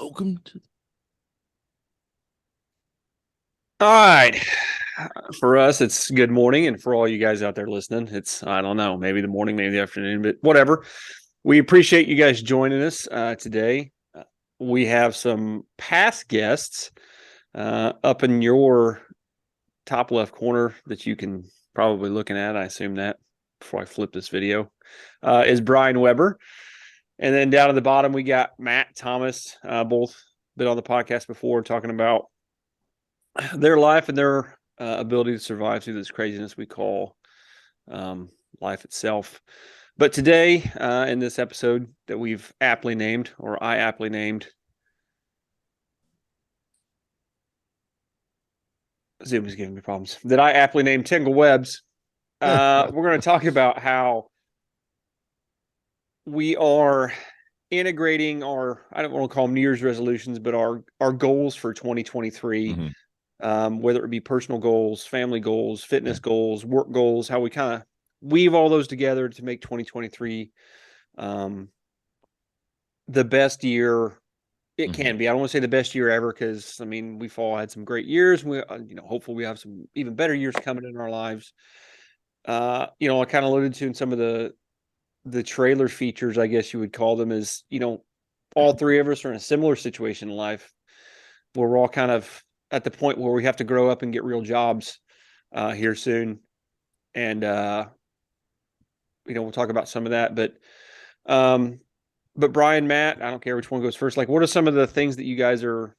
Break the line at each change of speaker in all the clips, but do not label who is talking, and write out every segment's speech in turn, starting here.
Welcome to.
All right. For us, it's good morning. And for all you guys out there listening, it's, I don't know, maybe the morning, maybe the afternoon, but whatever. We appreciate you guys joining us today. We have some past guests up in your top left corner that you can probably looking at. I assume that before I flip this video is Brian Weber. And then down at the bottom, we got Matt Thomas, both been on the podcast before talking about their life and their ability to survive through this craziness we call life itself. But today, in this episode that we've aptly named, or I aptly named, Zoom is giving me problems, that I aptly named Tangled Webs, we're going to talk about how we are integrating our, I don't want to call them New Year's resolutions, but our goals for 2023. Whether it be personal goals, family goals, fitness goals, work goals, how we kind of weave all those together to make 2023 the best year it can be. I don't want to say the best year ever, because I mean, we've all had some great years. We, hopefully we have some even better years coming in our lives. I kind of alluded to in some of the trailer features, I guess you would call them, is, all three of us are in a similar situation in life where we're all kind of at the point where we have to grow up and get real jobs here soon. And, we'll talk about some of that, but Brian, Matt, I don't care which one goes first. Like, what are some of the things that you guys are,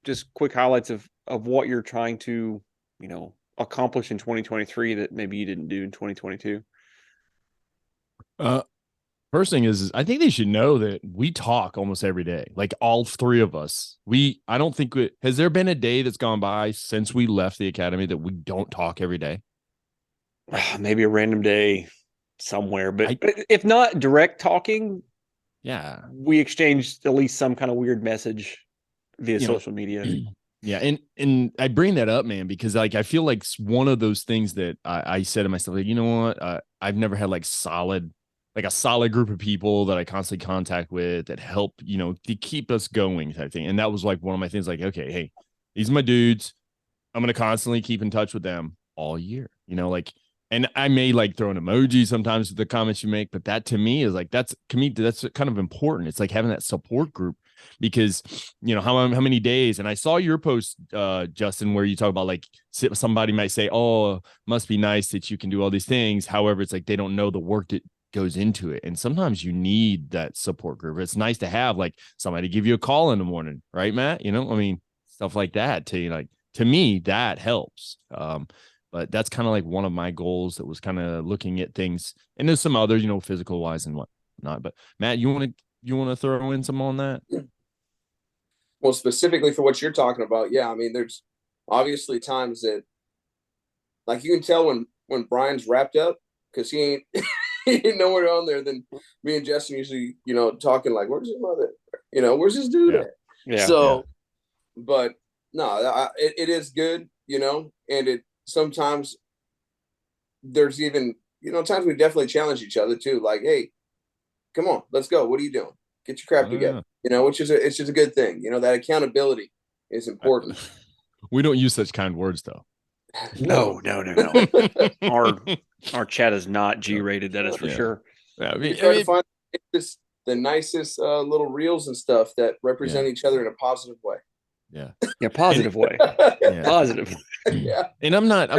just quick highlights of what you're trying to, accomplish in 2023 that maybe you didn't do in 2022?
First thing is I think they should know that we talk almost every day, like all three of us. I don't think has there been a day that's gone by since we left the academy that we don't talk every day?
Maybe a random day somewhere, but if not direct talking,
yeah,
we exchanged at least some kind of weird message via social media.
Yeah, and I bring that up, man, because like I feel like it's one of those things that I said to myself, like, you know what, I've never had like a solid group of people that I constantly contact with that help, to keep us going type thing. And that was like one of my things, like, okay, hey, these are my dudes. I'm going to constantly keep in touch with them all year, and I may like throw an emoji sometimes with the comments you make, but that to me is like, that's kind of important. It's like having that support group, because how many days, and I saw your post, Justin, where you talk about like somebody might say, oh, must be nice that you can do all these things. However, it's like they don't know the work that goes into it. And sometimes you need that support group. It's nice to have like somebody give you a call in the morning, right, Matt? Stuff like that to me, that helps. But that's kind of like one of my goals, that was kind of looking at things, and there's some others, physical wise and whatnot. But Matt, you want to throw in some on that?
Well, specifically for what you're talking about, yeah. I mean, there's obviously times that, like, you can tell when Brian's wrapped up, because he ain't he ain't nowhere on there. Then me and Justin usually, talking like, "Where's his mother? Where's his dude at?"
Yeah.
So, but no, it is good, and it sometimes there's even times we definitely challenge each other too. Like, hey, come on, let's go. What are you doing? Get your crap together. Which is it's just a good thing. That accountability is important.
We don't use such kind words though.
No. Our chat is not G-rated. That is for sure.
Yeah, we try to find the nicest little reels and stuff that represent each other in a positive way.
Yeah,
positive way. Positive.
Yeah,
and I'm not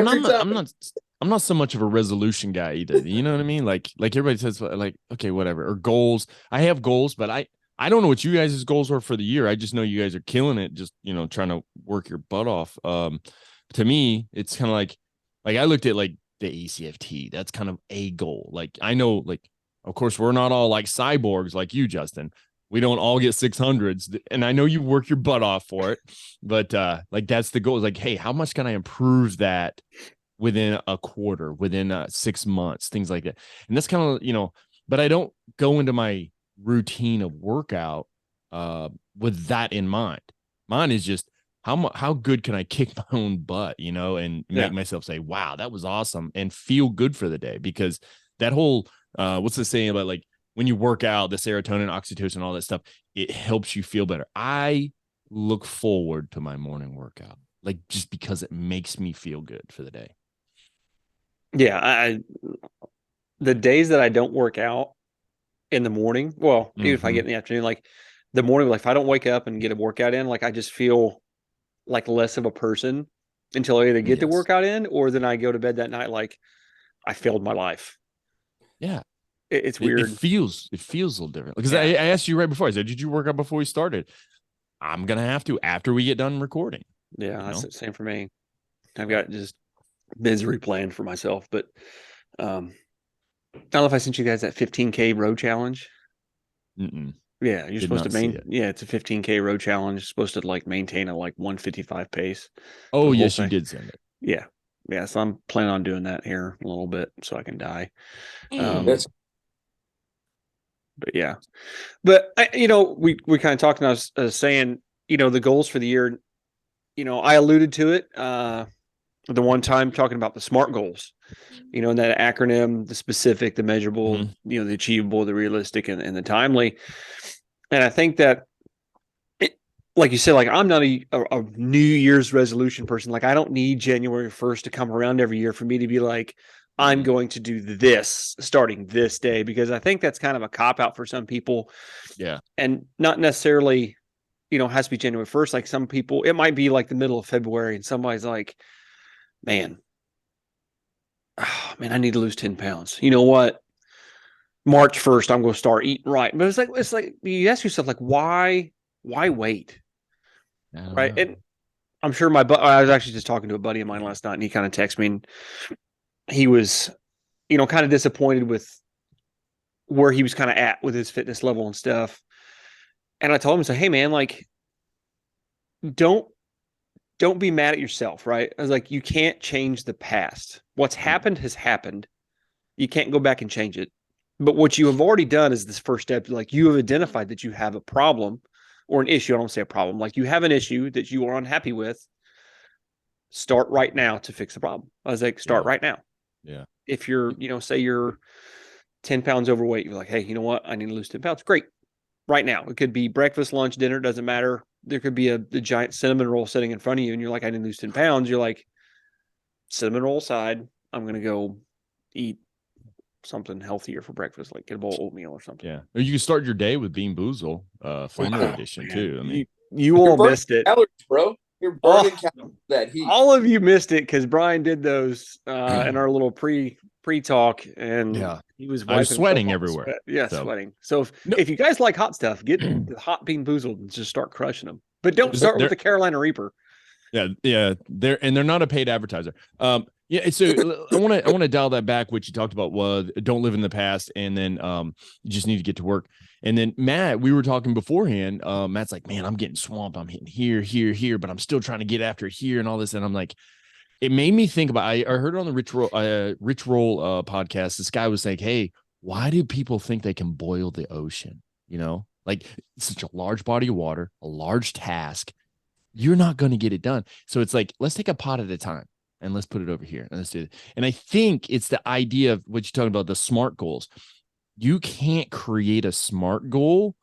so much of a resolution guy either. You know what I mean? Like everybody says, like, okay, whatever, or goals. I have goals, but I don't know what you guys' goals are for the year. I just know you guys are killing it, just trying to work your butt off. To me, it's kind of like I looked at like the ACFT. That's kind of a goal. Like, I know, like, of course, we're not all like cyborgs like you, Justin. We don't all get 600s, and I know you work your butt off for it, but like, that's the goal. Is like, hey, how much can I improve that within a quarter, within 6 months, things like that. And that's kind of, but I don't go into my routine of workout with that in mind. Mine is just how good can I kick my own butt, and make myself say, wow, that was awesome, and feel good for the day. Because that whole what's the saying about, like, when you work out, the serotonin, oxytocin, all that stuff, it helps you feel better. I look forward to my morning workout, like just because it makes me feel good for the day.
Yeah, the days that I don't work out in the morning, well, even if I get in the afternoon, like the morning, like if I don't wake up and get a workout in, like I just feel like less of a person until I either get the workout in or then I go to bed that night like I failed my life.
Yeah.
It's weird.
It feels a little different because I asked you right before. I said, did you work out before we started? I'm going to have to after we get done recording.
Yeah, that's the same for me. I've got just misery planned for myself, but I don't know if I sent you guys that 15K road challenge. Yeah, you're supposed to it's a 15K road challenge. You're supposed to like maintain a like 155 pace.
Oh, yes, you did send it.
Yeah. Yeah. So I'm planning on doing that here a little bit so I can die. But yeah. But we kind of talked and I was saying, the goals for the year, I alluded to it the one time talking about the SMART goals, and that acronym, the specific, the measurable, the achievable, the realistic, and the timely. And I think that, like you said, like I'm not a New Year's resolution person. Like I don't need January 1st to come around every year for me to be like, I'm going to do this starting this day, because I think that's kind of a cop out for some people.
Yeah.
And not necessarily, has to be January 1st. Like some people, it might be like the middle of February and somebody's like, man, I need to lose 10 pounds. You know what? March 1st, I'm going to start eating right. But it's like you ask yourself, like, why wait? Right. And I'm sure I was actually just talking to a buddy of mine last night and he kind of texted me and he was, kind of disappointed with where he was kind of at with his fitness level and stuff. And I told him, hey man, like, don't be mad at yourself. Right. I was like, you can't change the past. What's happened has happened. You can't go back and change it. But what you have already done is this first step. Like you have identified that you have a problem or an issue. I don't say a problem. Like you have an issue that you are unhappy with. Start right now to fix the problem. I was like, start right now.
Yeah.
If you're, say you're 10 pounds overweight, you're like, hey, you know what? I need to lose 10 pounds. Great. Right now. It could be breakfast, lunch, dinner. Doesn't matter. There could be the giant cinnamon roll sitting in front of you and you're like, I need to lose 10 pounds. You're like, cinnamon roll aside, I'm going to go eat something healthier for breakfast, like get a bowl of oatmeal or something.
Yeah. Or you can start your day with Bean Boozle, Flamer edition too. I mean,
you all missed it.
Calories, bro. You're burning calories, that heat.
All of you missed it because Brian did those in our little pre-talk, and he was
sweating everywhere.
Sweat. Yeah, sweating. So if you guys like hot stuff, get the hot Bean Boozled and just start crushing them. But don't start with the Carolina Reaper.
Yeah. They're not a paid advertiser. Yeah, so I want to dial that back. What you talked about was don't live in the past, and then you just need to get to work. And then Matt, we were talking beforehand. Matt's like, man, I'm getting swamped. I'm hitting here, but I'm still trying to get after here and all this. And I'm like, it made me think about. I heard it on the Rich Roll podcast. This guy was saying, hey, why do people think they can boil the ocean? Like it's such a large body of water, a large task. You're not going to get it done. So it's like, let's take a pot at a time. And let's put it over here. And let's do it. And I think it's the idea of what you're talking about, the SMART goals. You can't create a SMART goal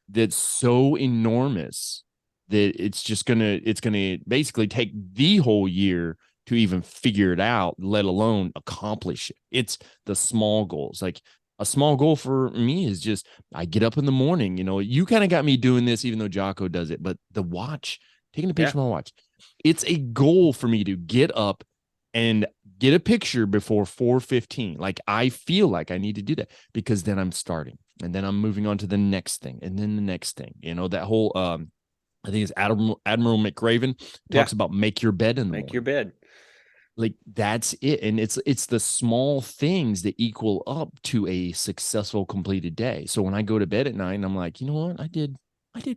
that's so enormous that it's going to basically take the whole year to even figure it out, let alone accomplish it. It's the small goals. Like a small goal for me is just, I get up in the morning, you kind of got me doing this, even though Jocko does it, but the watch, taking a picture of my watch, it's a goal for me to get up and get a picture before 4:15. Like I feel like I need to do that because then I'm starting and then I'm moving on to the next thing and then the next thing. That whole I think it's Admiral McRaven talks about make your bed in the morning.
Your bed.
Like that's it. And it's the small things that equal up to a successful completed day. So when I go to bed at night, I'm like, you know what? I did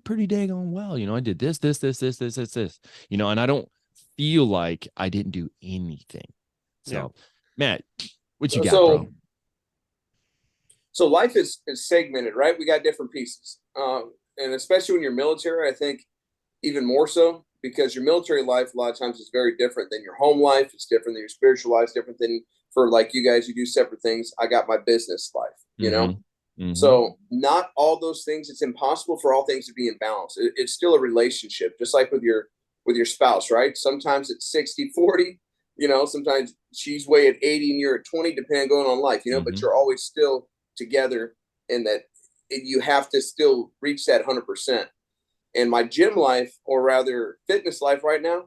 pretty daggone well. I did this, and I don't feel like I didn't do anything. So, Matt, what you got, bro?
So life is segmented, right? We got different pieces. And especially when you're military, I think even more so because your military life a lot of times is very different than your home life. It's different than your spiritual life. It's different than for like you guys, you do separate things. I got my business life, So not all those things, it's impossible for all things to be in balance. It's still a relationship, just like with your spouse, right? Sometimes it's 60-40, sometimes she's way at 80 and you're at 20, depending going on life, but you're always still together, and that you have to still reach that 100%. And my gym life, or rather fitness life right now,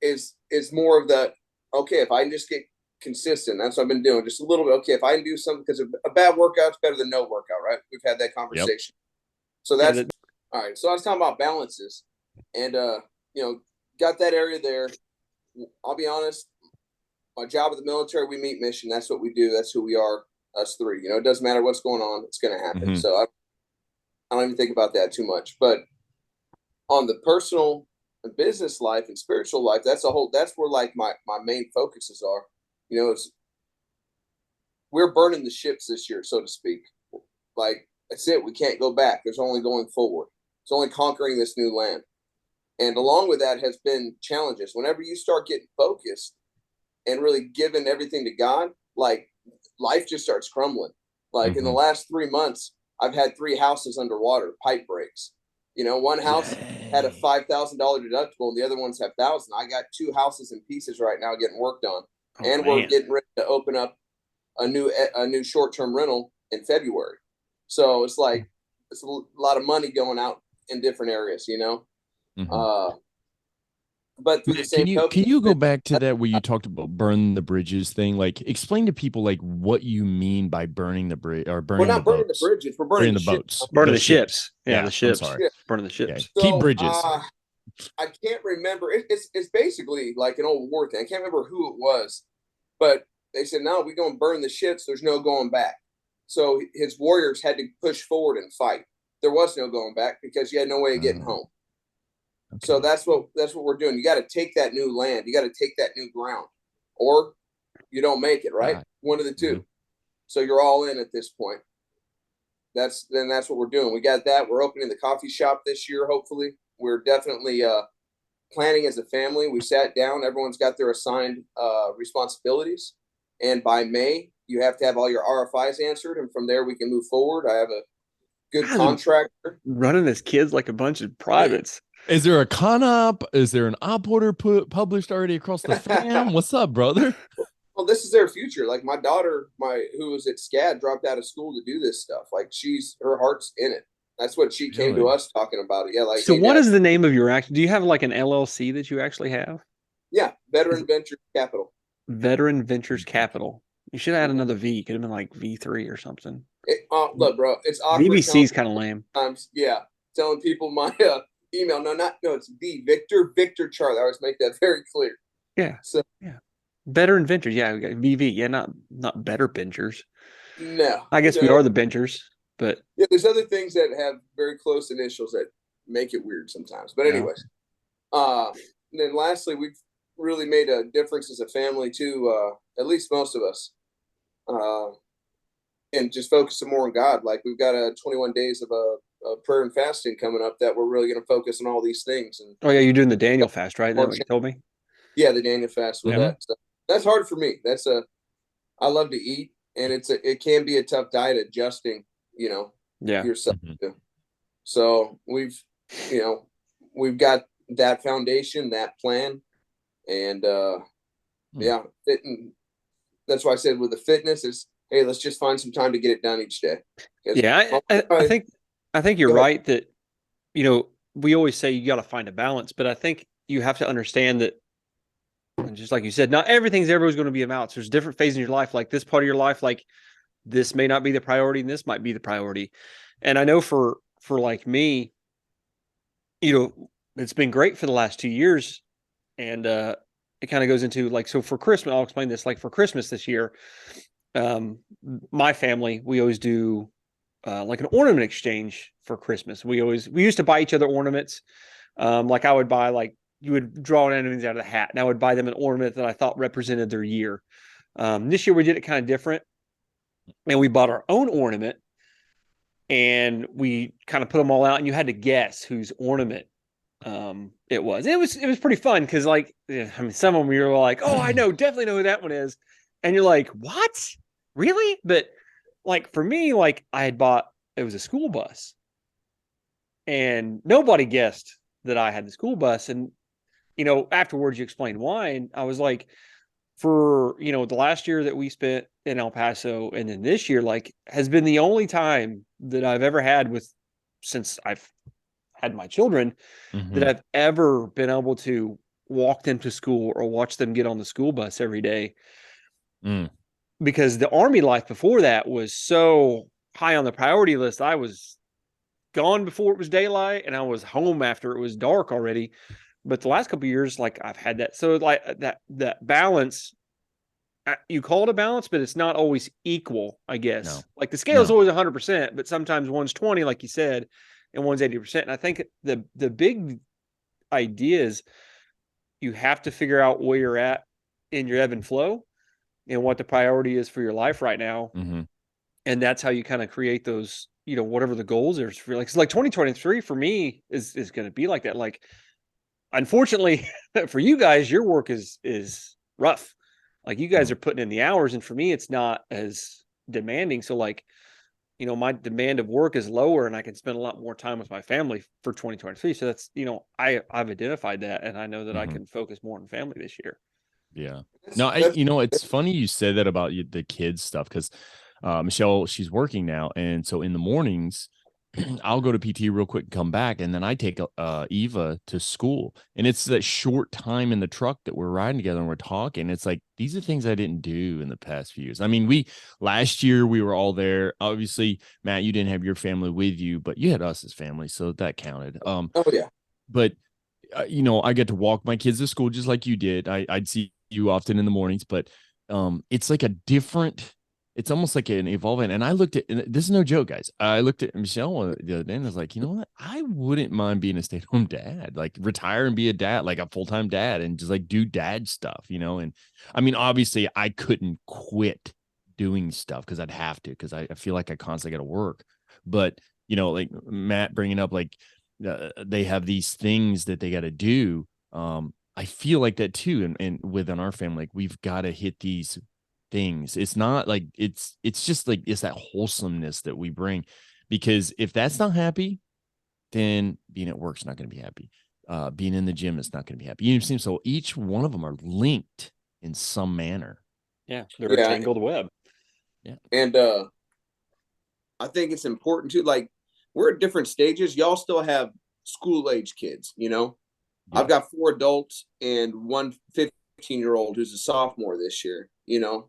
is more of the, okay, if I can just get consistent, that's what I've been doing, just a little bit. Okay, if I can do something, because a bad workout's better than no workout, right? We've had that conversation. So that's all right. So I was talking about balances, and got that area there. I'll be honest, my job at the military, we meet mission. That's what we do. That's who we are, us three. It doesn't matter what's going on, it's going to happen. So I don't even think about that too much. But on the personal and business life and spiritual life, that's where like my main focuses are. We're burning the ships this year, so to speak. Like, that's it. We can't go back. There's only going forward. It's only conquering this new land. And along with that has been challenges. Whenever you start getting focused and really giving everything to God, like, life just starts crumbling. Like in the last 3 months, I've had 3 houses underwater, pipe breaks. One house had a $5,000 deductible, and the other ones have $1,000. I got 2 houses in pieces right now getting worked on, we're getting ready to open up a new short-term rental in February. So it's like it's a lot of money going out in different areas, But through the same
can you go back to that where you talked about burn the bridges thing? Like, explain to people like what you mean by burning the bridge, or burning
We're not burning the bridges. We're burning the
boats.
Burning the ships. Yeah, the ships.
I'm sorry.
Burning the ships.
So,
keep bridges.
I can't remember. It's basically like an old war thing. I can't remember who it was, but they said, no, we're going to burn the ships. There's no going back. So his warriors had to push forward and fight. There was no going back because you had no way of getting home. Okay. So that's what we're doing. You got to take that new land. You got to take that new ground, or you don't make it, right? One of the two. So you're all in at this point. That's what we're doing. We got that. We're opening the coffee shop this year, hopefully. We're definitely planning as a family. We sat down. Everyone's got their assigned responsibilities. And by May, you have to have all your RFIs answered. And from there, we can move forward. I have a good contractor.
Running as kids like a bunch of privates.
Is there a con-op? Is there an op order published already across the fam? What's up, brother?
Well, this is their future. Like my daughter, who was at SCAD, dropped out of school to do this stuff. Like her heart's in it. That's what she came to us talking about it. Yeah. Like,
so what is the name of your do you have like an LLC that you actually have?
Yeah. Veteran Ventures Capital.
Veteran Ventures Capital. You should add another V. It could have been like V3 or something.
Look, bro, it's awkward.
VBC is kind of lame.
Yeah. Telling people my email. No, it's V Victor Charlie. I always make that very clear.
Yeah. So yeah. Veteran Ventures. Yeah. We got VV. Yeah. Not Better Ventures.
No.
I guess we are the Ventures, but
yeah, there's other things that have very close initials that make it weird sometimes. But anyways, and then lastly, we've really made a difference as a family too. At least most of us, and just focusing more on God. Like we've got 21 days of prayer and fasting coming up that we're really going to focus on all these things. And
oh yeah, you're doing the Daniel fast, right? That's what you told me.
Yeah, the Daniel fast with that. So that's hard for me. I love to eat, and it can be a tough diet adjusting, yourself to. So we've got that foundation, that plan, and that's why I said with the fitness is, hey, let's just find some time to get it done each day.
Yeah, I think you're right that, we always say you got to find a balance, but I think you have to understand that, and just like you said, not everything's always going to be a balance. There's different phases in your life, like this part of your life, like this may not be the priority and this might be the priority. And I know for like me, it's been great for the last 2 years. And it kind of goes into like, so for Christmas, I'll explain this, like for Christmas this year, my family, we always do like an ornament exchange for Christmas. We used to buy each other ornaments. Like I would buy, like you would draw enemies out of the hat, and I would buy them an ornament that I thought represented their year. This year we did it kind of different, and we bought our own ornament, and we kind of put them all out, and you had to guess whose ornament it was. It was pretty fun because, like, some of them you're like, oh, I definitely know who that one is, and you're like, what, really? But like for me, like I had bought, it was a school bus, and nobody guessed that I had the school bus. And, afterwards you explained why. And I was like, for, the last year that we spent in El Paso, and then this year, like, has been the only time that I've ever had since I've had my children, that
Mm-hmm.
I've ever been able to walk them to school or watch them get on the school bus every day.
Mm.
Because the Army life before that was so high on the priority list. I was gone before it was daylight, and I was home after it was dark already. But the last couple of years, like, I've had that. So like that balance, you call it a balance, but it's not always equal, I guess.
No,
Like the scale is
no.
always 100%, but sometimes one's 20, like you said, and one's 80%. And I think the big idea is you have to figure out where you're at in your ebb and flow, and what the priority is for your life right now.
Mm-hmm.
And that's how you kind of create those, whatever the goals are for, like 2023 for me is going to be like that. Like, unfortunately for you guys, your work is rough. Like, you guys
Mm.
are putting in the hours, and for me, it's not as demanding. So like, my demand of work is lower, and I can spend a lot more time with my family for 2023. So that's, I've identified that, and I know that I
Mm-hmm.
can focus more on family this year.
Yeah.
That's,
No,
that's
it's funny you said that about the kids stuff, because Michelle, she's working now, and so in the mornings, I'll go to PT real quick and come back, and then I take Eva to school, and it's that short time in the truck that we're riding together and we're talking. It's like, these are things I didn't do in the past few years. I mean, last year we were all there. Obviously, Matt, you didn't have your family with you, but you had us as family, so that counted.
oh yeah.
But I get to walk my kids to school just like you did. I'd see you often in the mornings, but it's like a different, it's almost like an evolving. And I looked at, and this is no joke, guys. I looked at Michelle the other day, and I was like, you know what? I wouldn't mind being a stay-at-home dad, like retire and be a dad, like a full-time dad, and just like do dad stuff, And I mean, obviously I couldn't quit doing stuff because I'd have to, because I feel like I constantly got to work. But, like Matt bringing up, like, they have these things that they got to do. I feel like that too, and within our family, like, we've got to hit these things. It's not like it's just like, it's that wholesomeness that we bring, because if that's not happy, then being at work's not going to be happy. Being in the gym is not going to be happy. So each one of them are linked in some manner.
Yeah, they're a
Yeah.
tangled web.
Yeah.
And I think it's important too. Like, we're at different stages. Y'all still have school age kids,
Yeah.
I've got 4 adults and one 15-year-old who's a sophomore this year.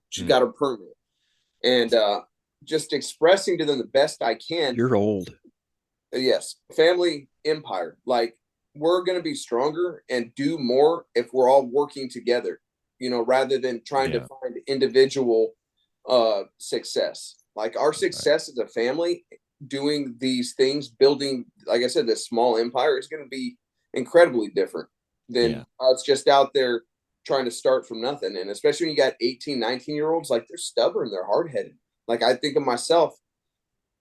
She's got her permit. And just expressing to them the best I can.
You're old.
Yes, family empire. Like, we're going to be stronger and do more if we're all working together, rather than trying to
Yeah.
find individual success. Like, our success as a family doing these things, building, like I said, this small empire is going to be incredibly different than us just out there trying to start from nothing. And especially when you got 18, 19-year-olds, like, they're stubborn, they're hard-headed. Like, I think of myself,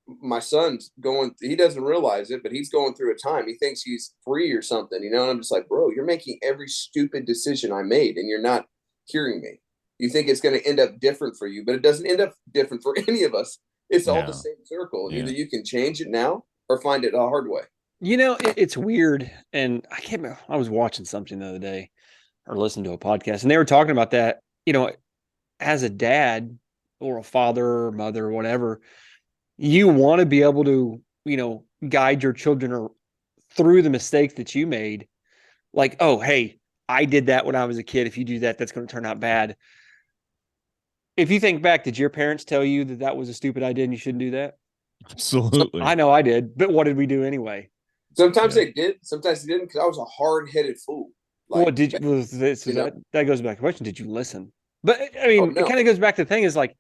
my son's he doesn't realize it, but he's going through a time. He thinks he's free or something, and I'm just like, bro, you're making every stupid decision I made, and you're not hearing me. You think it's going to end up different for you, but it doesn't end up different for any of us. It's all the same circle. And either you can change it now or find it a hard way.
It's weird. And I was watching something the other day, or listening to a podcast, and they were talking about that, as a dad or a father or mother or whatever, you want to be able to, guide your children through the mistakes that you made. Like, oh, hey, I did that when I was a kid. If you do that, that's going to turn out bad. If you think back, did your parents tell you that that was a stupid idea and you shouldn't do that?
Absolutely.
I know I did, but what did we do anyway?
Sometimes they did, sometimes they didn't, because I was a hard-headed fool.
Well,
Like,
did you? Well, that goes back to the question. Did you listen? But I mean, it
no.
kind of goes back to the thing is like,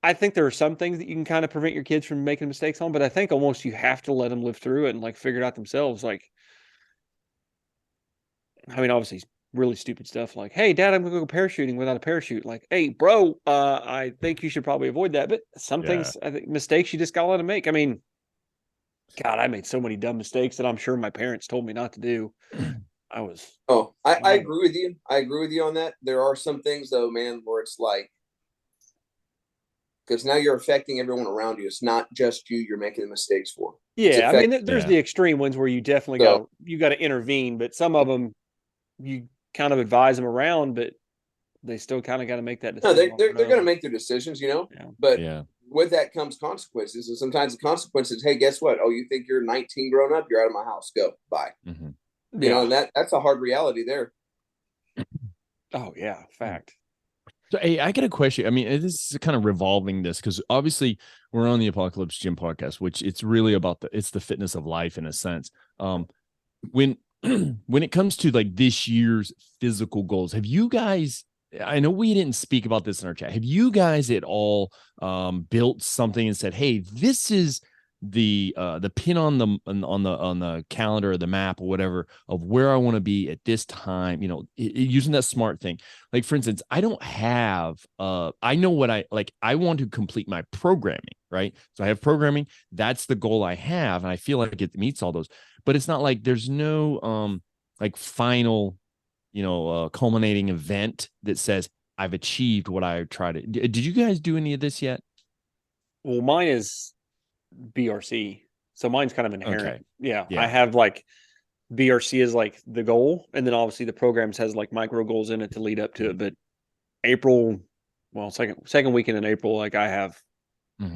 I think there are some things that you can kind of prevent your kids from making mistakes on, but I think almost you have to let them live through it and like figure it out themselves. Like, I mean, obviously really stupid stuff like, hey, dad, I'm gonna go parachuting without a parachute. Like, hey, bro, I think you should probably avoid that. But some things, I think, mistakes you just gotta let them make. I mean, God, I made so many dumb mistakes that I'm sure my parents told me not to do.
I agree with you. I agree with you on that. There are some things though, man, where it's like, because now you're affecting everyone around you. It's not just you you're making the mistakes for.
Yeah, I mean, there's the extreme ones where you definitely got to intervene, but some of them you kind of advise them around, but they still kind of got to make that decision.
No, they're going to make their decisions, but with that comes consequences. And sometimes the consequences, hey, guess what? Oh, you think you're 19 grown up? You're out of my house. Go. Bye. You know, and that's a hard reality there.
Oh, yeah. Fact.
So, hey, I got a question. I mean, this is kind of revolving this because obviously we're on the Apocalypse Gym podcast, which it's really about it's the fitness of life in a sense. When it comes to like this year's physical goals, have you guys, I know we didn't speak about this in our chat, have you guys at all built something and said, hey, this is the pin on the calendar or the map or whatever of where I want to be at this time, using that smart thing. Like, for instance, I don't have I know what I want to complete my programming, right? So I have programming, that's the goal I have, and I feel like it meets all those, but it's not like there's no like final culminating event that says I've achieved what I tried to. Did you guys do any of this yet?
Well, mine is BRC, so mine's kind of inherent.
Okay.
Yeah, I have like BRC is like the goal, and then obviously the programs has like micro goals in it to lead up to it. But April, well, second weekend in April, like I have. I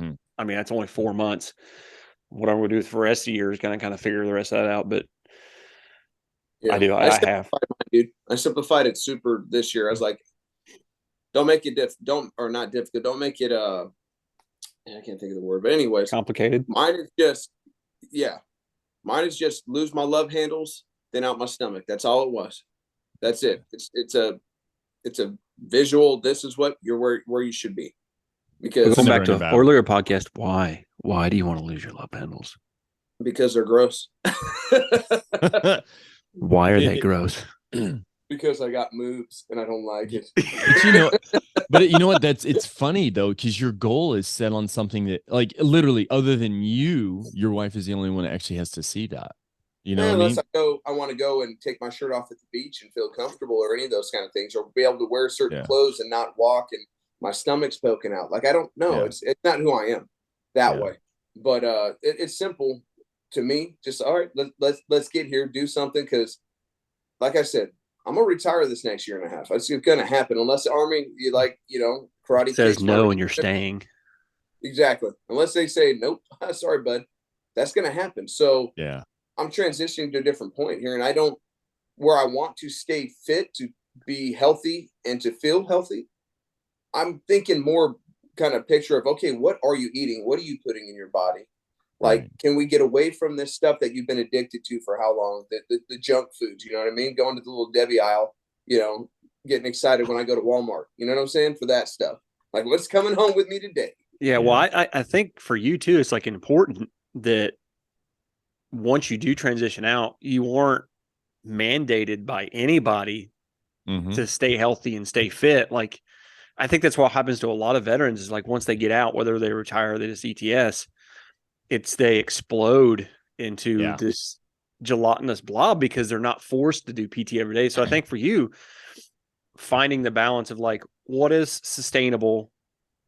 mean, that's only 4 months. What I'm going to do for the rest of the year is going to kind of figure the rest of that out. But I do. I have.
Dude, I simplified it super this year. I was like, don't make it not difficult. Don't make it I can't think of the word, but anyways,
complicated.
Mine is just lose my love handles, then out my stomach. That's all it was. That's it. It's a visual. This is what you're where you should be. Because
going back to an earlier podcast, why do you want to lose your love handles?
Because they're gross.
Why are they gross?
Because I got moves and I don't like it.
But you know what? It's funny though, because your goal is set on something that, like, literally, other than you, your wife is the only one that actually has to see that. You know,
unless I want to go and take my shirt off at the beach and feel comfortable, or any of those kind of things, or be able to wear certain clothes and not walk and my stomach's poking out. Like, I don't know. It's not who I am that way. But it's simple to me. Just all right. Let's get here, do something, because, like I said, I'm gonna retire this next year and a half. It's gonna happen unless the Army, karate
says no, and you're staying.
Exactly. Unless they say nope, sorry, bud. That's gonna happen. So I'm transitioning to a different point here, and where I want to stay fit, to be healthy, and to feel healthy. I'm thinking more kind of picture of, okay, what are you eating? What are you putting in your body? Like, can we get away from this stuff that you've been addicted to for how long? The junk foods, you know what I mean? Going to the little Debbie aisle, getting excited when I go to Walmart. You know what I'm saying? For that stuff. Like, what's coming home with me today?
Yeah, well, I think for you too, it's like important that once you do transition out, you aren't mandated by anybody to stay healthy and stay fit. Like, I think that's what happens to a lot of veterans is, like, once they get out, whether they retire or they just ETS, they explode into this gelatinous blob because they're not forced to do PT every day. So I think for you, finding the balance of, like, what is sustainable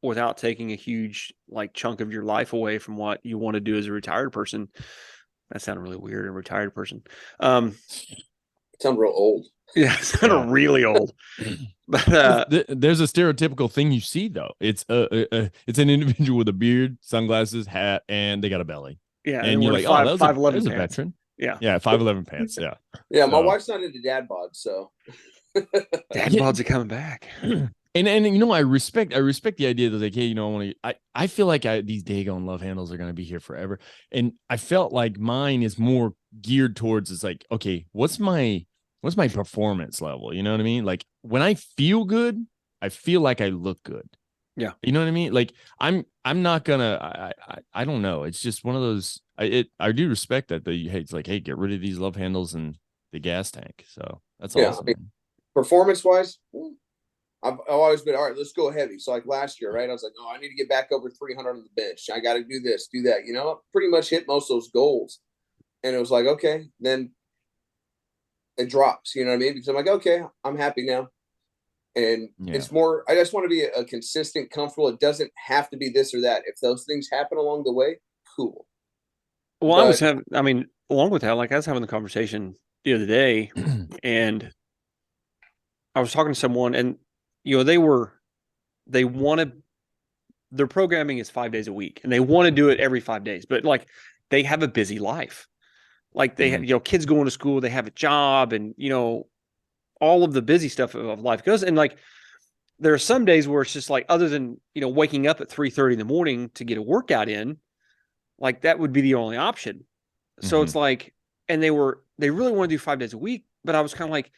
without taking a huge, like, chunk of your life away from what you want to do as a retired person. That sounded really weird, a retired person.
Sound real old.
Yeah, sounded really old. But
there's a stereotypical thing you see though. It's an individual with a beard, sunglasses, hat, and they got a belly.
Yeah,
and you're like, oh, that was a veteran.
Yeah,
5'11" pants. Yeah,
yeah. My wife's not into dad bods, so
dad bods are coming back.
And I respect the idea that, like, hey, I feel like these Dagon love handles are going to be here forever, and I felt like mine is more geared towards, it's like, okay, what's my performance level? You know what I mean? Like, when I feel good, I feel like I look good.
Yeah.
You know what I mean? Like, I'm not gonna, I don't know. It's just one of those, I do respect that it's like, hey, get rid of these love handles and the gas tank. So that's awesome.
I mean, performance wise, I've always been, all right, let's go heavy. So, like, last year, right, I was like, oh, I need to get back over 300 on the bench. I got to do this, do that. I pretty much hit most of those goals. And it was like, okay, then it drops, you know what I mean? Because I'm like, okay, I'm happy now. And it's more, I just want to be a consistent, comfortable. It doesn't have to be this or that. If those things happen along the way, cool.
Well, along with that, like I was having the conversation the other day, and I was talking to someone, and they wanted their programming is 5 days a week, and they want to do it every 5 days, but like they have a busy life. Like they have, kids going to school, they have a job, and all of the busy stuff of life goes. And like there are some days where it's just like, other than waking up at 3:30 in the morning to get a workout in, like that would be the only option. So it's like, and they really want to do 5 days a week, but I was kind of like,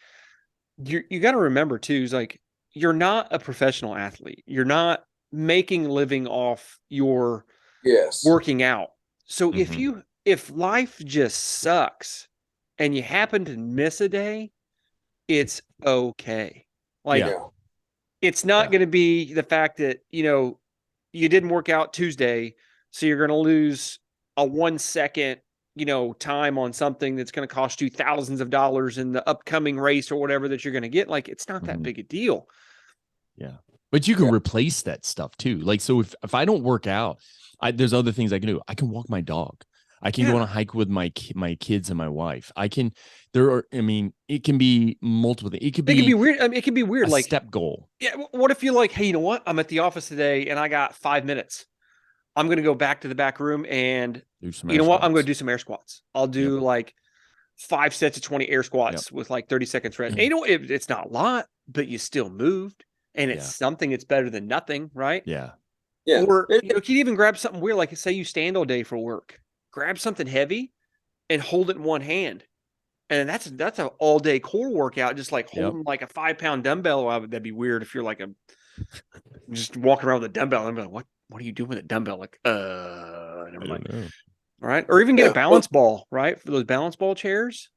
you got to remember too, is like, you're not a professional athlete. You're not making a living off your working out. So if life just sucks and you happen to miss a day, it's okay. Like it's not going to be the fact that, you didn't work out Tuesday, so you're going to lose a 1 second, time on something that's going to cost you thousands of dollars in the upcoming race or whatever that you're going to get. Like, it's not that big a deal.
Yeah. But you can replace that stuff too. Like, so if I don't work out, there's other things I can do. I can walk my dog. I can go on a hike with my kids and my wife. it can be multiple things. It can be
weird. It can be weird.
A
like
step goal.
Yeah. What if you're like, hey, you know what? I'm at the office today and I got 5 minutes. I'm going to go back to the back room and I'm going to do some air squats. I'll do like 5 sets of 20 air squats with like 30 seconds rest. And it's not a lot, but you still moved, and it's something that's better than nothing. Right.
Yeah.
Yeah. Or you can even grab something weird. Like, say you stand all day for work, grab something heavy and hold it in one hand. And that's an all day core workout. Just like holding like a 5-pound dumbbell. That'd be weird if you're like just walking around with a dumbbell and be like, what are you doing with a dumbbell? Like, never mind. All right. Or even get a balance ball, right? For those balance ball chairs.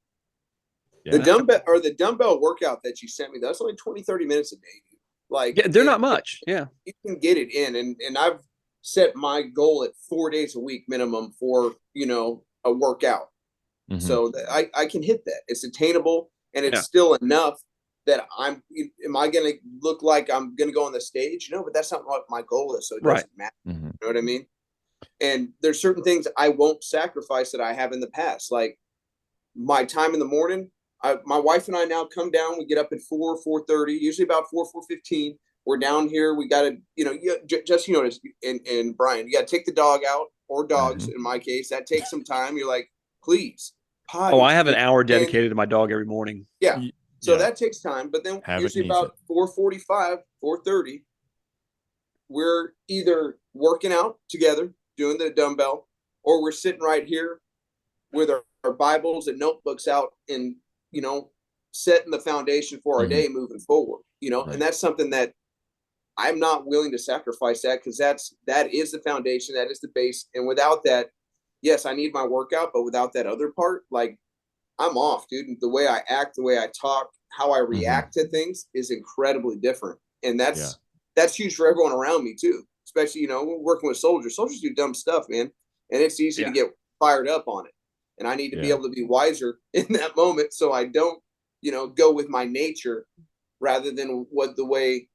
The dumbbell workout that you sent me, that's only 20-30 minutes a day. Like,
they're not much. Yeah.
You can get it in. And I've set my goal at 4 days a week minimum for, a workout. So that I can hit that. It's attainable, and it's still enough that am I going to look like I'm going to go on the stage? No, but that's not what my goal is. So it doesn't matter. You know what I mean? And there's certain things I won't sacrifice that I have in the past. Like my time in the morning, my wife and I now come down, we get up at 4:30, usually about 4:15. We're down here. We got to, and Brian, you got to take the dog out, or dogs in my case. That takes some time. You're like, please. Potty.
I have an hour dedicated to my dog every morning.
Yeah. So that takes time. But then usually about 4:45, 4:30, we're either working out together, doing the dumbbell, or we're sitting right here with our Bibles and notebooks out and, setting the foundation for our day moving forward, and that's something that I'm not willing to sacrifice that, because that is the foundation. That is the base. And without that, yes, I need my workout, but without that other part, like, I'm off, dude. The way I act, the way I talk, how I react to things is incredibly different. And that's huge for everyone around me too. Especially, working with soldiers. Soldiers do dumb stuff, man. And it's easy to get fired up on it. And I need to be able to be wiser in that moment, so I don't, go with my nature rather than the way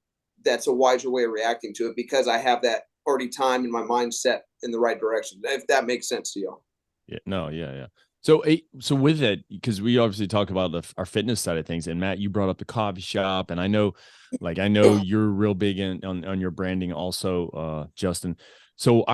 that's a wiser way of reacting to it, because I have that already time in my mind set in the right direction. If that makes sense to you.
Yeah. No. Yeah. So with that, because we obviously talk about our fitness side of things, and Matt, you brought up the coffee shop, and I know you're real big on your branding also, Justin. So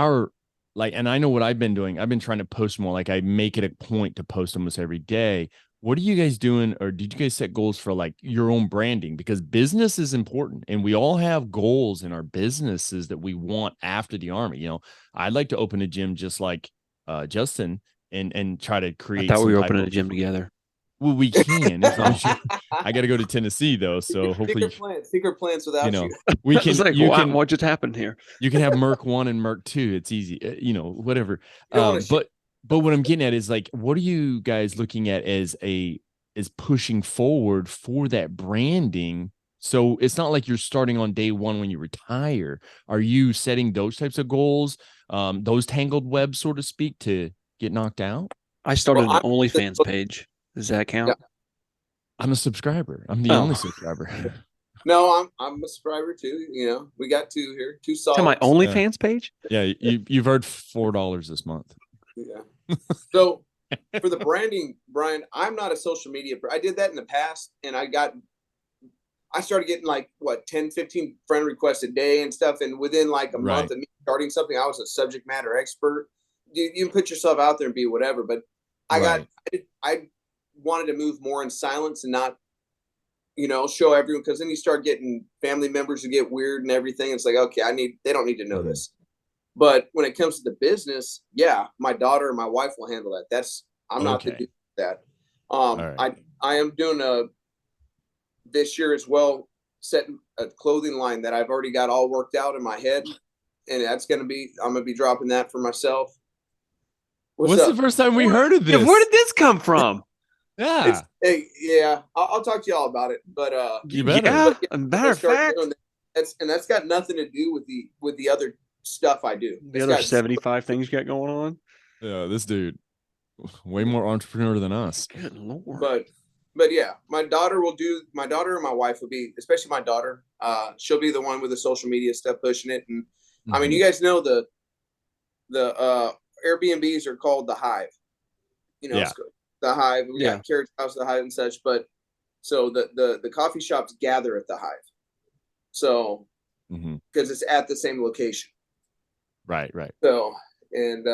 and I know what I've been doing. I've been trying to post more. Like, I make it a point to post almost every day. What are you guys doing, or did you guys set goals for like your own branding? Because business is important, and we all have goals in our businesses that we want after the Army. I'd like to open a gym just like Justin, and try to create.
I thought we were opening a gym together.
Well, we can. I got to go to Tennessee though, so hopefully
secret plans without you.
We can.
Like, what just happened here?
You can have Merc 1 and Merc 2. It's easy, whatever. But what I'm getting at is, like, what are you guys looking at as pushing forward for that branding? So it's not like you're starting on day one when you retire. Are you setting those types of goals, those tangled webs, so to speak, to get knocked out?
I started an OnlyFans page. Does that count?
Yeah. I'm a subscriber. I'm the only subscriber.
No, I'm a subscriber too. You know, we got two here, two
To my
solids.
OnlyFans page.
Yeah, you've heard $4 this month.
Yeah. So for the branding, Brian, I'm not a social media. I did that in the past, and I started getting like 10, 15 friend requests a day and stuff. And within like a month of me starting something, I was a subject matter expert. You can put yourself out there and be whatever, but I wanted to move more in silence and not, show everyone, because then you start getting family members who get weird and everything. It's like, okay, they don't need to know this. But when it comes to the business, yeah, my daughter and my wife will handle that. I'm not the dude for that. I am doing this year as well, setting a clothing line that I've already got all worked out in my head, and I'm gonna be dropping that for myself.
What's the first time we heard of this?
Yeah, where did this come from?
Yeah.
I'll talk to y'all about it. But
you better.
Yeah, a matter of fact,
that's got nothing to do with the other stuff I do.
The other 75 things you got going on.
Yeah, this dude, way more entrepreneur than us.
Good Lord.
But yeah, my daughter and my wife will be, especially my daughter. She'll be the one with the social media stuff pushing it. And I mean, you guys know the Airbnbs are called the Hive. The Hive. We got Carriage House, the Hive, and such. But so the coffee shops gather at the Hive. So because it's at the same location.
Right.
So and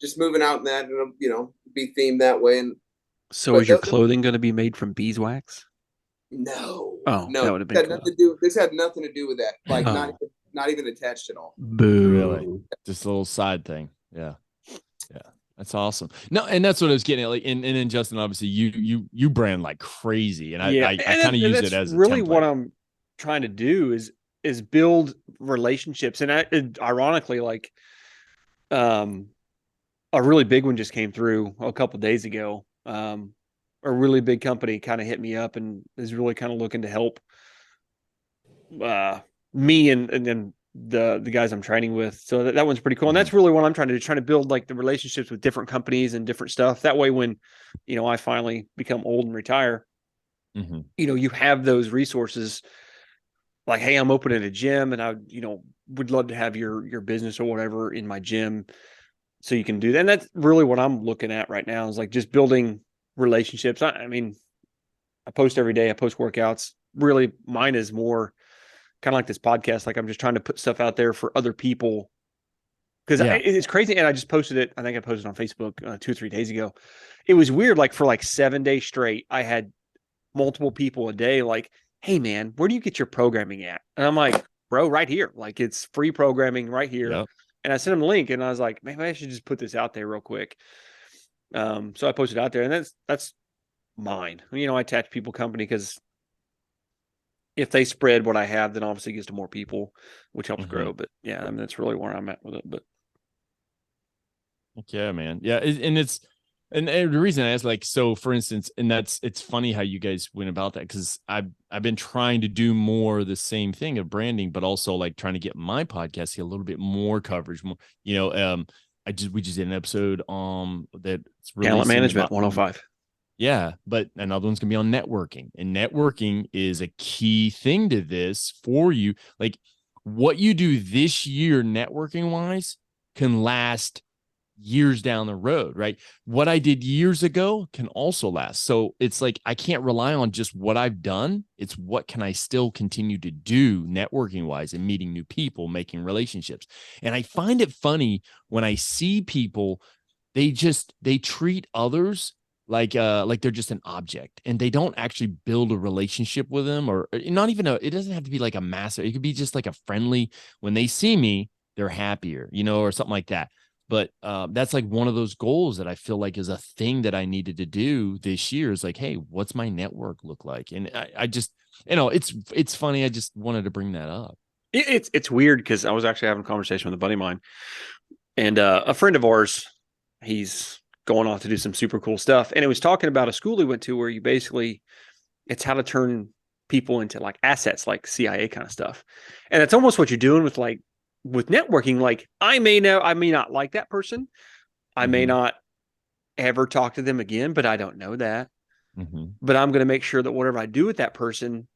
just moving out in that, it'll, be themed that way. And
so is your clothing going to be made from beeswax?
No.
Oh,
no.
That would have been
This had nothing to do with that. Like not even attached at all.
Boo.
Really? Just a little side thing. Yeah. That's awesome. No, and that's what I was getting at. Like, and then Justin, obviously, you brand like crazy, and I kind of use it as a
really
template.
What I'm trying to do is build relationships, and ironically, like, a really big one just came through a couple of days ago. A really big company kind of hit me up and is really kind of looking to help me and then the guys I'm training with. So that one's pretty cool. And that's really what I'm trying to do, trying to build like the relationships with different companies and different stuff. That way, when, I finally become old and retire, you have those resources like, hey, I'm opening a gym and I, would love to have your business or whatever in my gym. So you can do that. And that's really what I'm looking at right now, is like just building relationships. I mean, I post every day. I post workouts. Really, mine is more kind of like this podcast. Like, I'm just trying to put stuff out there for other people, because it's crazy. And I just posted it. I think I posted on Facebook 2 or 3 days ago. It was weird. Like, for like 7 days straight, I had multiple people a day like, hey man, where do you get your programming at? And I'm like, bro, right here. Like, it's free programming right here. Yep. And I sent him a link, and I was like, maybe I should just put this out there real quick. So I posted out there, and that's mine. I attach people company, because if they spread what I have, then obviously it gets to more people, which helps grow. But yeah, I mean, that's really where I'm at with it. But
yeah, man. Yeah. And the reason I asked, like, so for instance, and it's funny how you guys went about that, because I've been trying to do more of the same thing of branding, but also like trying to get my podcast to get a little bit more coverage. More, we just did an episode that's
Talent Management 105.
Yeah, but another one's gonna be on networking, and networking is a key thing to this for you. Like, what you do this year networking wise can last years down the road, right? What I did years ago can also last. So it's like, I can't rely on just what I've done. It's what can I still continue to do networking wise and meeting new people, making relationships. And I find it funny when I see people, they treat others like they're just an object, and they don't actually build a relationship with them, or not even it doesn't have to be like a massive, it could be just like a friendly, when they see me, they're happier, or something like that. But that's like one of those goals that I feel like is a thing that I needed to do this year, is like, hey, what's my network look like? And I just, it's funny. I just wanted to bring that up.
It's weird, because I was actually having a conversation with a buddy of mine, and a friend of ours, he's going off to do some super cool stuff. And it was talking about a school he went to where it's how to turn people into like assets, like CIA kind of stuff. And it's almost what you're doing with networking. Like, I may not like that person. I may not ever talk to them again, but I don't know that. But I'm going to make sure that whatever I do with that person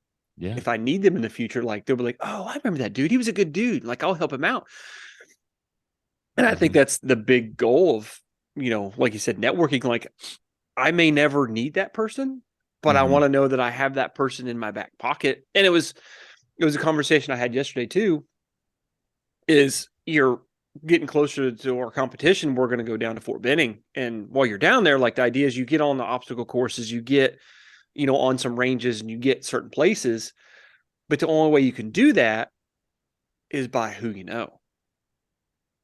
Yeah.
if I need them in the future, like they'll be like, oh, I remember that dude. He was a good dude. Like I'll help him out. And I think that's the big goal of, like you said, networking. Like I may never need that person, but I want to know that I have that person in my back pocket. And it was a conversation I had yesterday too, is you're getting closer to our competition. We're going to go down to Fort Benning. And while you're down there, like the idea is you get on the obstacle courses, you get, on some ranges and you get certain places, but the only way you can do that is by who you know.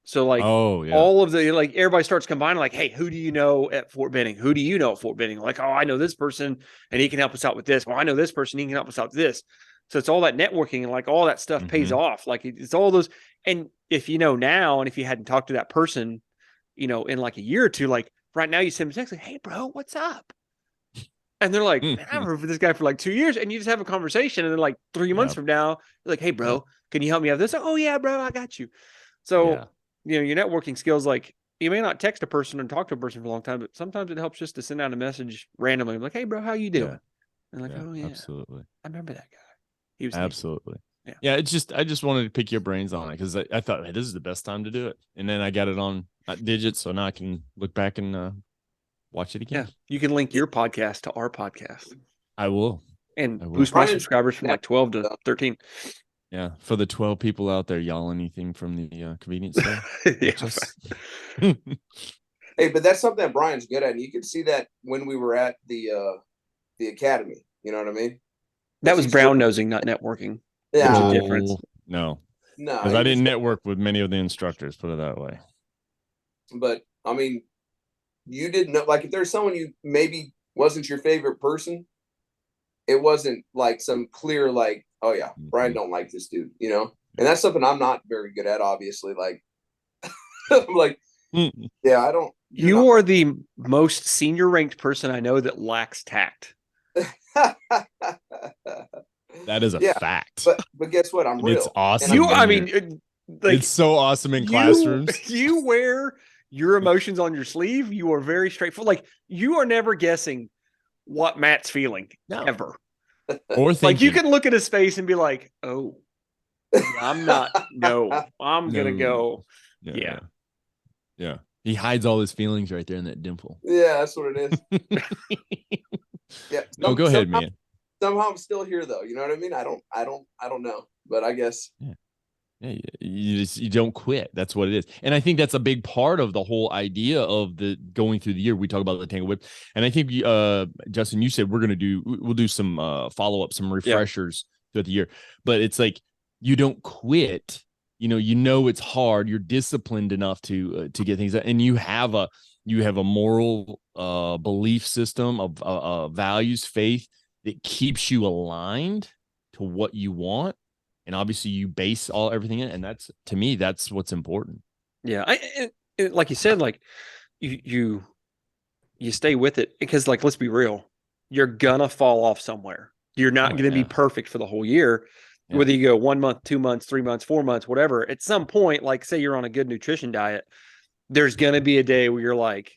So like all of the, like everybody starts combining like, hey, who do you know at Fort Benning? Who do you know at Fort Benning? Like, oh, I know this person and he can help us out with this. Well, I know this person, he can help us out with this. So it's all that networking and like all that stuff pays off. Like it's all those. And if you know now, and if you hadn't talked to that person, in like a year or two, like right now you send them a text like, hey bro, what's up? And they're like, man, I've heard from this guy for like 2 years, and you just have a conversation. And then like 3 months from now, you're like, hey bro, can you help me out with this? Like, oh yeah, bro, I got you. So, your networking skills, like you may not text a person and talk to a person for a long time, but sometimes it helps just to send out a message randomly. Like, hey bro, how you doing? And like, oh yeah, absolutely. I remember that guy. He was
absolutely. Yeah. It's just, I just wanted to pick your brains on it because I thought, hey, this is the best time to do it. And then I got it on digits. So now I can look back and watch it again.
Yeah. You can link your podcast to our podcast.
I will.
And boost my subscribers from like 12 to 13.
Yeah. For the 12 people out there, y'all anything from the convenience store?
Hey, but that's something that Brian's good at. And you could see that when we were at the academy. You know what I mean?
That was brown nosing, not networking.
Yeah.
There's a difference.
No. Because I didn't network with many of the instructors, put it that way.
But I mean, you didn't know, like if there's someone you maybe wasn't your favorite person, it wasn't like some clear, like, oh yeah, Brian don't like this dude, and that's something I'm not very good at, obviously. Like, I'm like, yeah, I don't.
You are the most senior ranked person I know that lacks tact.
That is a fact.
But guess what? I'm real.
It's awesome. It's so awesome in classrooms.
You wear your emotions on your sleeve. You are very straightforward. Like you are never guessing what Matt's feeling ever.
Or thinking.
Like you can look at his face and be like, oh, I'm not. No, I'm going to go. Yeah.
He hides all his feelings right there in that dimple.
Yeah, that's what it is. Yeah.
Go ahead, man.
Somehow I'm still here though. You know what I mean? I don't know, but I guess.
Yeah, you don't quit. That's what it is. And I think that's a big part of the whole idea of the going through the year. We talk about the Tangled Whip. And I think Justin, you said we'll do some follow-up, some refreshers throughout the year. But it's like you don't quit. You know it's hard. You're disciplined enough to get things done. And you have a moral belief system of values, faith that keeps you aligned to what you want. And obviously you base everything in, and that's, to me, that's what's important.
Yeah. Like you said, like you stay with it because, like, let's be real, you're gonna fall off somewhere. You're not going to be perfect for the whole year. Yeah. Whether you go 1 month, 2 months, 3 months, 4 months, whatever, at some point, like say you're on a good nutrition diet, there's going to be a day where you're like,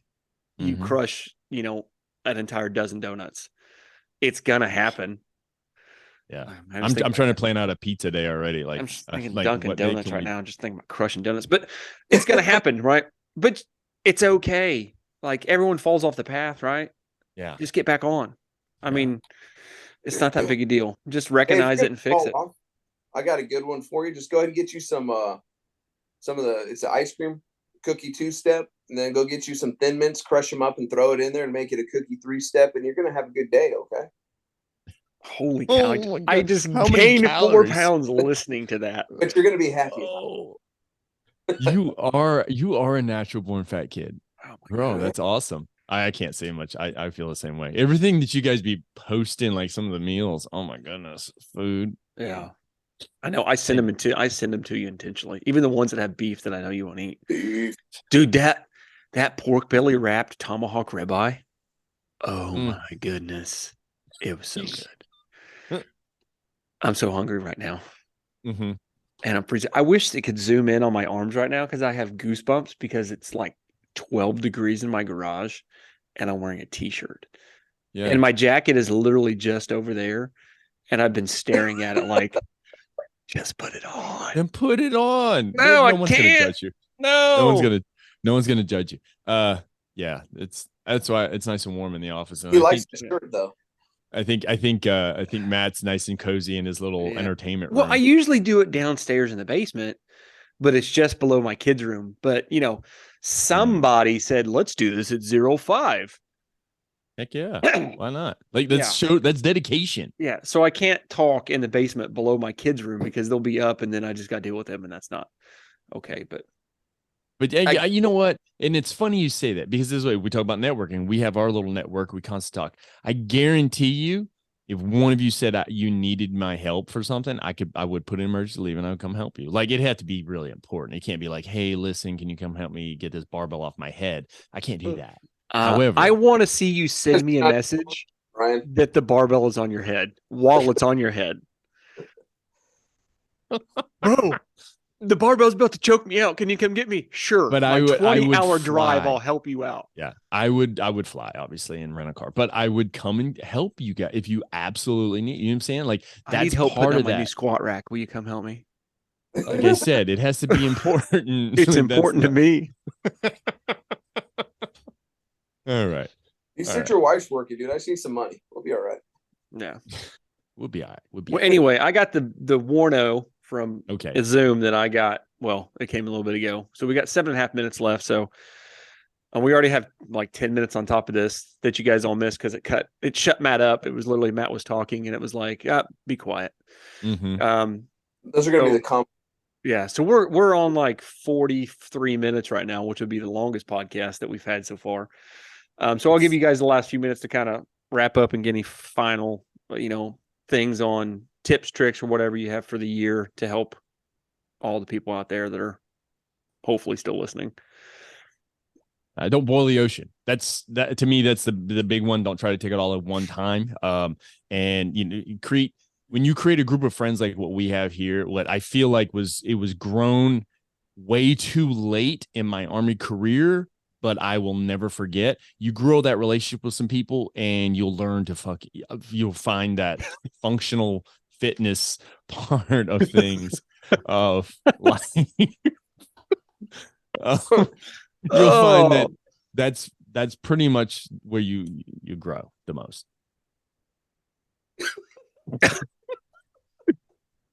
you crush, an entire dozen donuts. It's going to happen.
Yeah, I'm trying to plan out a pizza day already. Like
I'm just thinking Dunkin' Donuts right now. I'm just thinking about crushing donuts, but it's gonna happen, right? But it's okay. Like everyone falls off the path, right?
Yeah,
just get back on. I mean, it's not that big a deal. Just recognize it and fix it.
I got a good one for you. Just go ahead and get you some of it's an ice cream cookie 2-step, and then go get you some Thin Mints, crush them up, and throw it in there, and make it a cookie 3-step, and you're gonna have a good day. Okay.
Holy cow. I just gained 4 pounds listening to that.
But you're going to be happy.
You are a natural born fat kid. Bro, that's awesome. I can't say much. I feel the same way. Everything that you guys be posting, like some of the meals, oh my goodness, food.
Yeah. I know. I send them to you intentionally. Even the ones that have beef that I know you won't eat. Dude, that pork belly wrapped tomahawk ribeye. Oh my goodness. It was so good. I'm so hungry right now. And I'm freezing. I wish it could zoom in on my arms right now because I have goosebumps because it's like 12 degrees in my garage and I'm wearing a t-shirt. Yeah. And my jacket is literally just over there. and I've been staring at it like, just put it on.
Then put it on.
No, I
one's gonna
can't.
judge you.
No.
No one's gonna judge you. Yeah, that's why it's nice and warm in the office. And
He likes the shirt though.
I think Matt's nice and cozy in his little entertainment room.
Well, I usually do it downstairs in the basement, but it's just below my kids' room. But somebody said, let's do this at 05.
Heck yeah. Why not? Like that's dedication.
Yeah. So I can't talk in the basement below my kids' room because they'll be up and then I just got to deal with them, and that's not okay. But
you know what? And it's funny you say that, because this is way we talk about networking. We have our little network. We constantly talk. I guarantee you, if one of you said you needed my help for something, I would put an emergency leave and I would come help you. Like, it had to be really important. It can't be like, hey, listen, can you come help me get this barbell off my head? I can't do that. However,
I want to see you send me a message,
Ryan,
that the barbell is on your head while it's on your head. Bro, the barbell's about to choke me out. Can you come get me? Sure.
But
my 20-hour drive,
fly.
I'll help you out.
Yeah, I would fly, obviously, and rent a car. But I would come and help you guys if you absolutely need. You know what I'm saying? Like, that's
I need help
part
putting
of
up my
that.
new squat rack. Will you come help me?
Like I said, it has to be important.
It's important to me.
All right.
you said your wife's working, dude. I see some money. We'll be all right.
Yeah.
We'll be all right.
Well, anyway, I got the Warno from
a
Zoom that I got. Well, it came a little bit ago. So we got 7.5 minutes left. So we already have like 10 minutes on top of this that you guys all missed because it shut Matt up. It was literally Matt was talking and it was like, be quiet.
Mm-hmm.
Those are going to be the comments.
Yeah. So we're on like 43 minutes right now, which would be the longest podcast that we've had so far. So I'll give you guys the last few minutes to kind of wrap up and get any final, things on tips, tricks, or whatever you have for the year to help all the people out there that are hopefully still listening.
Don't boil the ocean. That's to me. That's the big one. Don't try to take it all at one time. And when you create a group of friends like what we have here, what I feel like was grown way too late in my Army career, but I will never forget. You grow that relationship with some people and you'll learn to you'll find that functional fitness part of things of like, you'll find that's pretty much where you grow the most.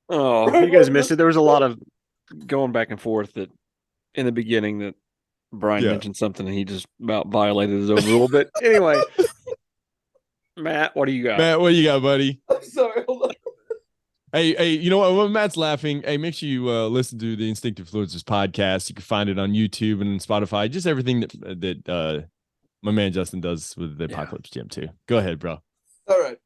Oh, you guys missed it. There was a lot of going back and forth that in the beginning that Brian mentioned something and he just about violated his own rule. But anyway, Matt, what do you got?
Matt, what do you got, buddy?
I'm sorry. Hold on.
Hey, you know what? When Matt's laughing, hey, make sure you listen to the Instinctive Fluences podcast. You can find it on YouTube and Spotify. Just everything that my man Justin does with the Apocalypse Gym too. Go ahead, bro.
All right.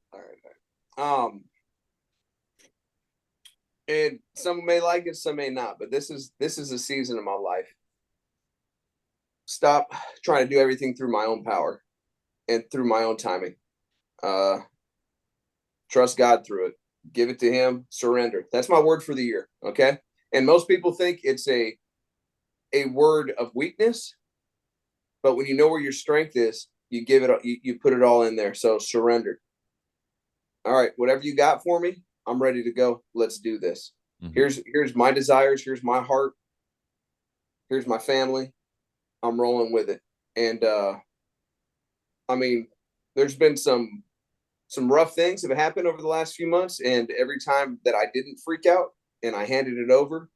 And some may like it, some may not. But this is a season of my life. Stop trying to do everything through my own power and through my own timing. Trust God through it. Give it to him. Surrender. That's my word for the year. Okay. And most people think it's a word of weakness, but when you know where your strength is, you give it, you put it all in there. So surrender. All right. Whatever you got for me, I'm ready to go. Let's do this. Mm-hmm. Here's my desires. Here's my heart. Here's my family. I'm rolling with it. And, there's been some rough things that have happened over the last few months. And every time that I didn't freak out and I handed it over,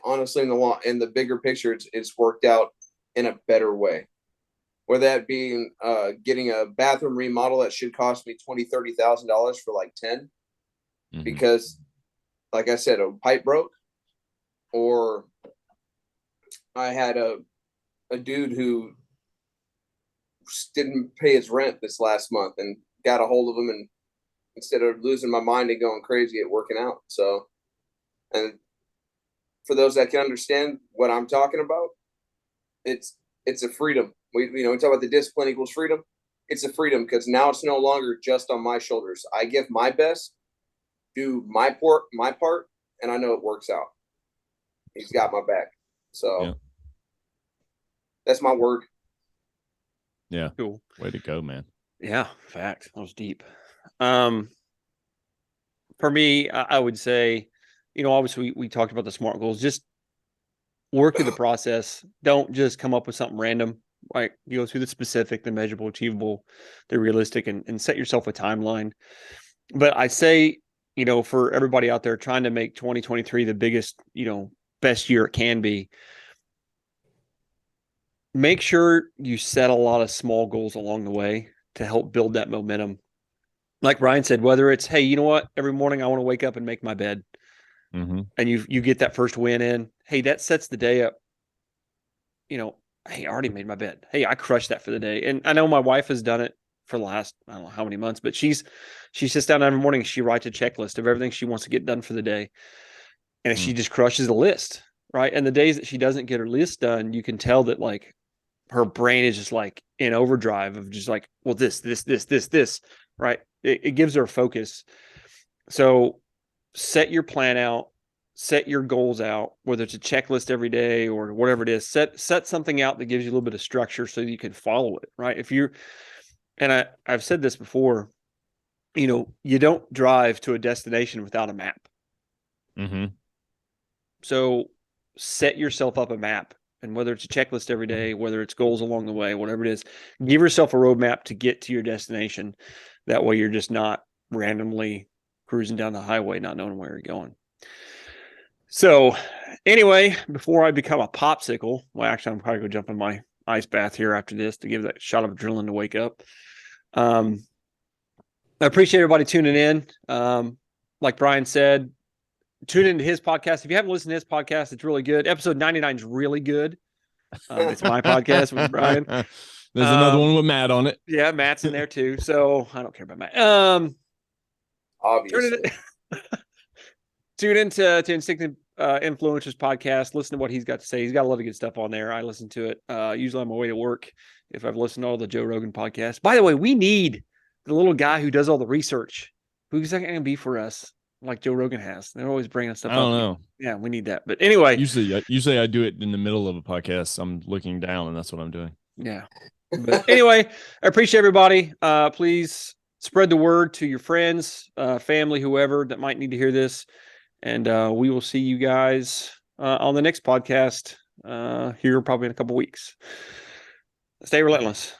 honestly, in the bigger picture, it's worked out in a better way. Whether that being getting a bathroom remodel that should cost me $20,000-$30,000 for like 10, because, like I said, a pipe broke, or I had a dude who didn't pay his rent this last month and got a hold of him, and instead of losing my mind and going crazy at working out. So, and for those that can understand what I'm talking about, it's a freedom. We talk about the discipline equals freedom. It's a freedom because now it's no longer just on my shoulders. I give my best, do my part, and I know it works out. He's got my back. So that's my word.
Yeah.
Cool.
Way to go, man.
Yeah. Fact. That was deep. for me, I would say, obviously we talked about the SMART goals. Just work through the process. Don't just come up with something random. Like, you go through the specific, the measurable, achievable, the realistic, and set yourself a timeline. But I say, for everybody out there trying to make 2023 the biggest, best year it can be, make sure you set a lot of small goals along the way to help build that momentum. Like Brian said, whether it's, hey, you know what, every morning I want to wake up and make my bed, and you get that first win in, hey, that sets the day up. Hey, I already made my bed. Hey, I crushed that for the day. And I know my wife has done it for the last, I don't know how many months, but she sits down every morning, she writes a checklist of everything she wants to get done for the day. And she just crushes the list, right? And the days that she doesn't get her list done, you can tell that like her brain is just like in overdrive of just like, well, this, right? It gives her a focus. So set your plan out, set your goals out, whether it's a checklist every day or whatever it is. Set something out that gives you a little bit of structure so you can follow it, right? I've said this before, you don't drive to a destination without a map. So set yourself up a map, and whether it's a checklist every day, whether it's goals along the way, whatever it is, give yourself a roadmap to get to your destination. That way you're just not randomly cruising down the highway, not knowing where you're going. So anyway, before I become a popsicle, well, actually, I'm probably going to jump in my ice bath here after this to give that shot of adrenaline to wake up. I appreciate everybody tuning in. Like Brian said, tune into his podcast. If you haven't listened to his podcast, it's really good. Episode 99 is really good. It's my podcast with Brian.
There's another one with Matt on it.
Yeah, Matt's in there too. So I don't care about Matt.
Obviously.
Tune into Instinctive Influencers podcast. Listen to what he's got to say. He's got a lot of good stuff on there. I listen to it usually on my way to work if I've listened to all the Joe Rogan podcasts. By the way, we need the little guy who does all the research. Who's that going to be for us? Like Joe Rogan has. They're always bringing stuff up.
I don't know.
Yeah, we need that. But anyway.
Usually I do it in the middle of a podcast. I'm looking down and that's what I'm doing.
Yeah. But anyway, I appreciate everybody. Please spread the word to your friends, family, whoever that might need to hear this. And we will see you guys on the next podcast here probably in a couple weeks. Stay relentless.